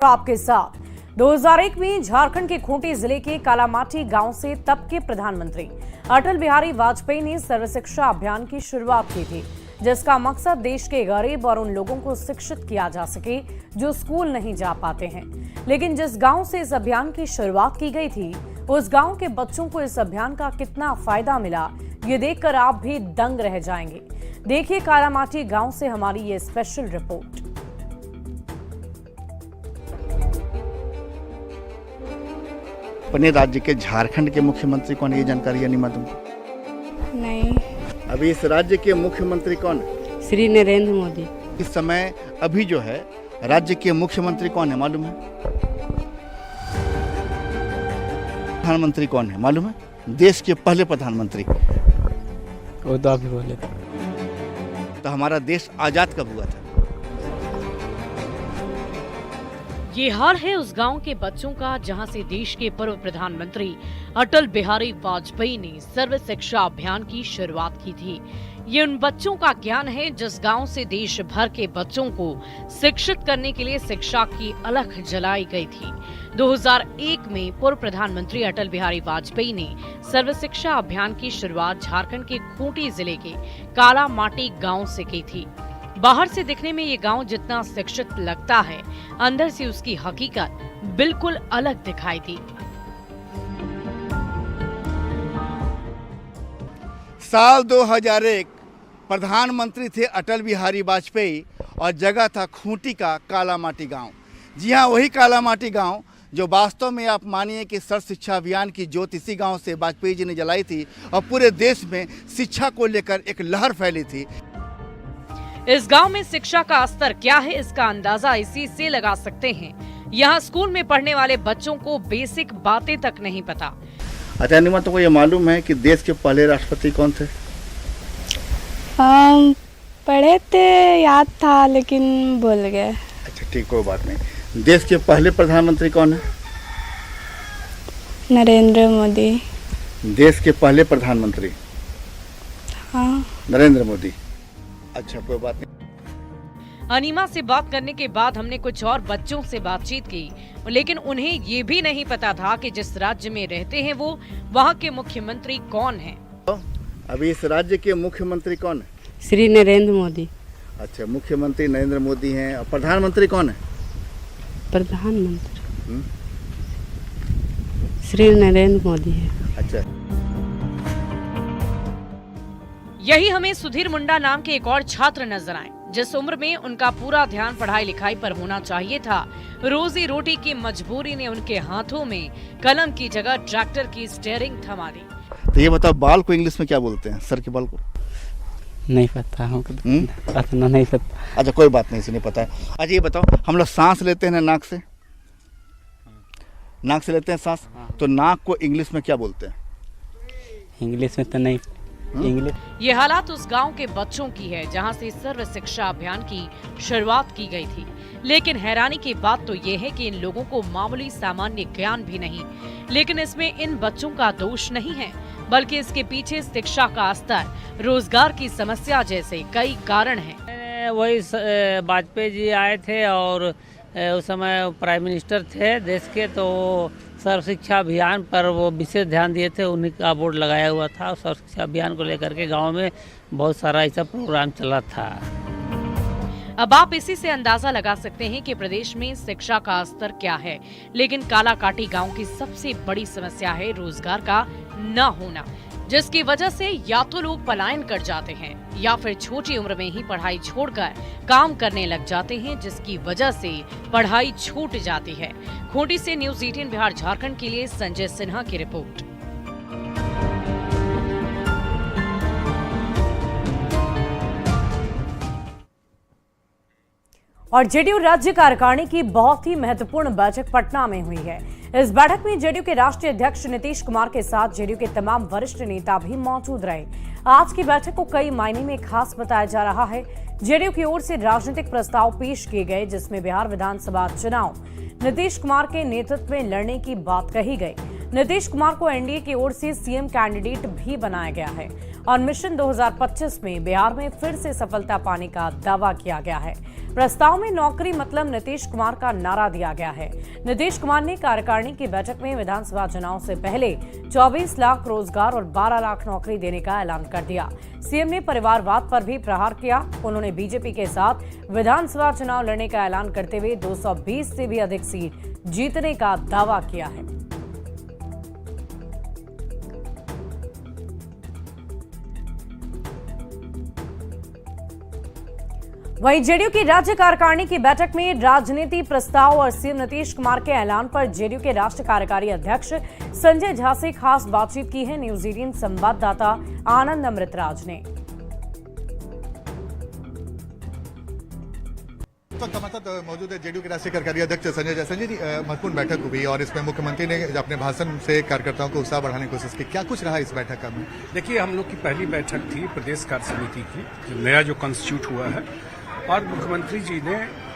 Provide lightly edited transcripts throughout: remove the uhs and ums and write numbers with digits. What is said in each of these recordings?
आपके साथ 2001 में झारखंड के खूंटी जिले के कालामाटी गांव से तब के प्रधानमंत्री अटल बिहारी वाजपेयी ने सर्व शिक्षा अभियान की शुरुआत की थी, जिसका मकसद देश के गरीब और उन लोगों को शिक्षित किया जा सके जो स्कूल नहीं जा पाते हैं। लेकिन जिस गांव से इस अभियान की शुरुआत की गई थी, उस गांव के बच्चों को इस अभियान का कितना फायदा मिला, ये देखकर आप भी दंग रह जाएंगे। देखिए कालामाटी गांव से हमारी ये स्पेशल रिपोर्ट। अपने राज्य के झारखंड के मुख्यमंत्री कौन है, ये जानकारी है नहीं मालूम? नहीं। अभी इस राज्य के मुख्यमंत्री कौन है? श्री नरेंद्र मोदी। इस समय अभी जो है राज्य के मुख्यमंत्री कौन है मालूम है? प्रधानमंत्री कौन है मालूम है? देश के पहले प्रधानमंत्री। वो तो अभी बोले। तो हमारा देश आजाद कब हुआ था? ये हाल है उस गांव के बच्चों का जहां से देश के पूर्व प्रधानमंत्री अटल बिहारी वाजपेयी ने सर्व शिक्षा अभियान की शुरुआत की थी। ये उन बच्चों का ज्ञान है जिस गांव से देश भर के बच्चों को शिक्षित करने के लिए शिक्षा की अलख जलाई गई थी। 2001 में पूर्व प्रधानमंत्री अटल बिहारी वाजपेयी ने सर्व शिक्षा अभियान की शुरुआत झारखंड के खूंटी जिले के कालामाटी गाँव से की थी। बाहर से दिखने में ये गांव जितना शिक्षित लगता है, अंदर से उसकी हकीकत बिल्कुल अलग दिखाई दी। साल 2001 प्रधानमंत्री थे अटल बिहारी वाजपेयी और जगह था खूंटी का कालामाटी गांव। जी हाँ, वही कालामाटी गांव जो वास्तव में आप मानिए कि सर्व शिक्षा अभियान की ज्योत इसी गांव से वाजपेयी जी ने जलाई थी और पूरे देश में शिक्षा को लेकर एक लहर फैली थी। इस गांव में शिक्षा का स्तर क्या है, इसका अंदाजा इसी से लगा सकते हैं। यहाँ स्कूल में पढ़ने वाले बच्चों को बेसिक बातें तक नहीं पता। अच्छा निमा, तुमको ये मालूम है कि देश के पहले राष्ट्रपति कौन थे? हम पढ़े थे, याद था लेकिन भूल गए। अच्छा ठीक, कोई बात नहीं। देश के पहले प्रधानमंत्री कौन है? नरेंद्र मोदी। देश के पहले प्रधानमंत्री? हाँ। नरेंद्र मोदी। अच्छा कोई बात नहीं। अनीमा से बात करने के बाद हमने कुछ और बच्चों से बातचीत की, लेकिन उन्हें ये भी नहीं पता था कि जिस राज्य में रहते हैं वो वहाँ के मुख्यमंत्री कौन हैं। अभी इस राज्य के मुख्यमंत्री कौन है? श्री नरेंद्र मोदी। अच्छा, मुख्यमंत्री नरेंद्र मोदी हैं और प्रधानमंत्री कौन है? प्रधानमंत्री श्री नरेंद्र मोदी है। अच्छा, यही हमें सुधीर मुंडा नाम के एक और छात्र नजर आए, जिस उम्र में उनका पूरा ध्यान पढ़ाई लिखाई पर होना चाहिए था। रोजी रोटी की मजबूरी ने उनके हाथों में कलम की जगह ट्रैक्टर की स्टीयरिंग थमा दी। तो ये बताओ, बाल को इंग्लिश में क्या बोलते हैं? सर के बाल को नहीं पता हमको। पता नहीं पता। अच्छा कोई बात नहीं, इसे नहीं पता है। अच्छा ये बताओ, हम लोग सांस लेते हैं ना नाक से, नाक से लेते हैं सांस, तो नाक को इंग्लिश में क्या बोलते हैं? इंग्लिश में तो नहीं। इंग्लिश। ये हालात उस गांव के बच्चों की है जहां से सर्व शिक्षा अभियान की शुरुआत की गई थी। लेकिन हैरानी की बात तो ये है कि इन लोगों को मामूली सामान्य ज्ञान भी नहीं। लेकिन इसमें इन बच्चों का दोष नहीं है, बल्कि इसके पीछे शिक्षा का स्तर, रोजगार की समस्या जैसे कई कारण हैं। वही वाजपेयी जी आए थे और उस समय प्राइम मिनिस्टर थे देश के, तो सर्व शिक्षा अभियान पर वो विशेष ध्यान दिए थे। उन्हीं का बोर्ड लगाया हुआ था। सर्व शिक्षा अभियान को लेकर के गांव में बहुत सारा ऐसा प्रोग्राम चला था। अब आप इसी से अंदाजा लगा सकते हैं कि प्रदेश में शिक्षा का स्तर क्या है। लेकिन कालाकाटी गांव की सबसे बड़ी समस्या है रोजगार का न होना, जिसकी वजह से या तो लोग पलायन कर जाते हैं या फिर छोटी उम्र में ही पढ़ाई छोड़कर काम करने लग जाते हैं, जिसकी वजह से पढ़ाई छूट जाती है। खूंटी से न्यूज़ 18 बिहार झारखंड के लिए संजय सिन्हा की रिपोर्ट। और जेडीयू राज्य कार्यकारिणी की बहुत ही महत्वपूर्ण बैठक पटना में हुई है। इस बैठक में जेडीयू के राष्ट्रीय अध्यक्ष नीतीश कुमार के साथ जेडीयू के तमाम वरिष्ठ नेता भी मौजूद रहे। आज की बैठक को कई मायने में खास बताया जा रहा है। जेडीयू की ओर से राजनीतिक प्रस्ताव पेश किए गए, जिसमें बिहार विधानसभा चुनाव नीतीश कुमार के नेतृत्व में लड़ने की बात कही गई। नीतीश कुमार को एनडीए की ओर से सीएम कैंडिडेट भी बनाया गया है। और मिशन 2025 में बिहार में फिर से सफलता पाने का दावा किया गया है। प्रस्ताव में नौकरी मतलब नीतीश कुमार का नारा दिया गया है। नीतीश कुमार ने कार्यकारिणी की बैठक में विधानसभा चुनाव से पहले 24 लाख रोजगार और 12 लाख नौकरी देने का ऐलान कर दिया। सीएम ने परिवारवाद पर भी प्रहार किया। उन्होंने बीजेपी के साथ विधानसभा चुनाव लड़ने का ऐलान करते हुए 220 से भी अधिक सीट जीतने का दावा किया है। वहीं जेडीयू की राज्य कार्यकारिणी की बैठक में राजनीति प्रस्ताव और सीएम नीतीश कुमार के ऐलान पर जेडीयू के राष्ट्रीय कार्यकारी अध्यक्ष संजय झा से खास बातचीत की है न्यूज 18 संवाददाता आनंद अमृतराज ने। इस वक्त हमारे साथ मौजूद है जेडीयू के राष्ट्रीय कार्यकारी अध्यक्ष संजय झा। संजय जी, महत्वपूर्ण बैठक हुई और इसमें मुख्यमंत्री ने अपने भाषण से कार्यकर्ताओं को उत्साह बढ़ाने की कोशिश की। क्या कुछ रहा इस बैठक का? देखिए, हम लोग की पहली बैठक थी प्रदेश कार्य समिति की, नया जो कॉन्स्टिट्यूट हुआ है, और मुख्यमंत्री जी ने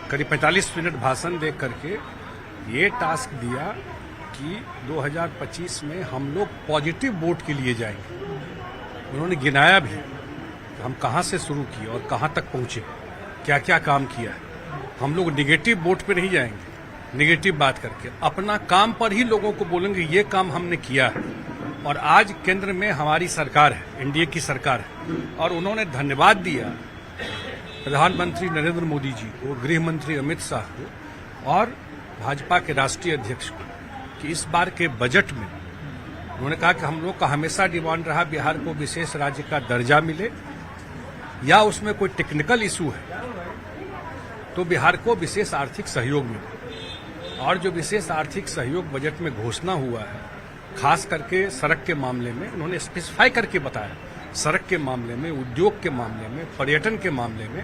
करीब 45 मिनट भाषण दे करके ये टास्क दिया कि 2025 में हम लोग पॉजिटिव वोट के लिए जाएंगे। उन्होंने गिनाया भी कि हम कहां से शुरू किए और कहां तक पहुंचे, क्या क्या काम किया है। हम लोग निगेटिव वोट पे नहीं जाएंगे, निगेटिव बात करके अपना काम पर ही लोगों को बोलेंगे ये काम हमने किया है। और आज केंद्र में हमारी सरकार है, एनडीए की सरकार है, और उन्होंने धन्यवाद दिया प्रधानमंत्री नरेंद्र मोदी जी को, गृह मंत्री अमित शाह को और भाजपा के राष्ट्रीय अध्यक्ष को कि इस बार के बजट में उन्होंने कहा कि हम लोग का हमेशा डिमांड रहा बिहार को विशेष राज्य का दर्जा मिले, या उसमें कोई टेक्निकल इशू है तो बिहार को विशेष आर्थिक सहयोग मिले। और जो विशेष आर्थिक सहयोग बजट में घोषणा हुआ है, खास करके सड़क के मामले में उन्होंने स्पेसिफाई करके बताया, सड़क के मामले में, उद्योग के मामले में, पर्यटन के मामले में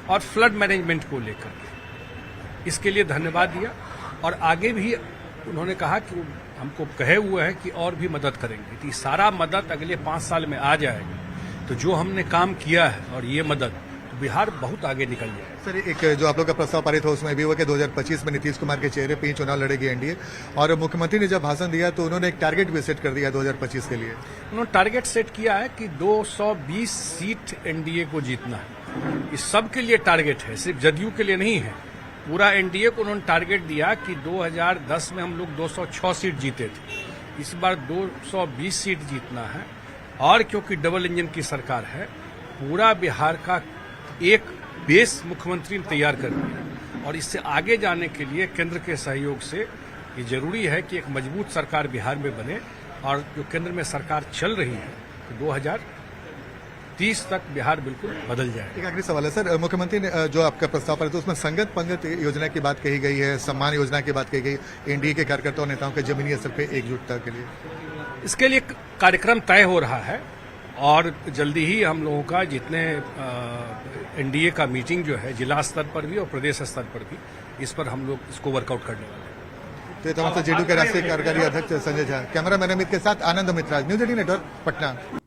और फ्लड मैनेजमेंट को लेकर के, इसके लिए धन्यवाद दिया। और आगे भी उन्होंने कहा कि हमको कहे हुए हैं कि और भी मदद करेंगे, तो सारा मदद अगले 5 साल में आ जाएगा। तो जो हमने काम किया है और ये मदद, तो बिहार बहुत आगे निकल जाएगा। सर, एक जो आप लोग का प्रस्ताव पारित हो उसमें भी हुआ कि 2025 में नीतीश कुमार के चेहरे पे ही चुनाव लड़ेगी एनडीए, और मुख्यमंत्री ने जब भाषण दिया तो उन्होंने एक टारगेट भी सेट कर दिया 2025 के लिए। उन्होंने टारगेट सेट किया है कि 220 सीट एनडीए को जीतना है। इस सब के लिए टारगेट है, सिर्फ जदयू के लिए नहीं है। पूरा एनडीए को उन्होंने टारगेट दिया कि 2010 में हम लोग 206 सीट जीते थे, इस बार 220 सीट जीतना है। और क्योंकि डबल इंजन की सरकार है, पूरा बिहार का एक बेस मुख्यमंत्री ने तैयार कर दिया। और इससे आगे जाने के लिए केंद्र के सहयोग से ये जरूरी है कि एक मजबूत सरकार बिहार में बने। और जो केंद्र में सरकार चल रही है, तो 2030 तक बिहार बिल्कुल बदल जाएगा। एक आखिरी सवाल है सर, मुख्यमंत्री ने जो आपका प्रस्ताव पारित उसमें संगत पंगत योजना की बात कही गई है, सम्मान योजना की बात कही गई, एनडीए के कार्यकर्ताओं नेताओं के जमीनी स्तर पर एकजुटता के लिए। इसके लिए कार्यक्रम तय हो रहा है और जल्दी ही हम लोगों का जितने एनडीए का मीटिंग जो है जिला स्तर पर भी और प्रदेश स्तर पर भी, इस पर हम लोग इसको वर्कआउट करने वाले हैं। तो ये तमाम जेडीयू के राष्ट्रीय कार्यकारी अध्यक्ष संजय झा, कैमरामैन अमित के साथ आनंद अमृतराज, न्यूज 18 नेटवर्क, पटना।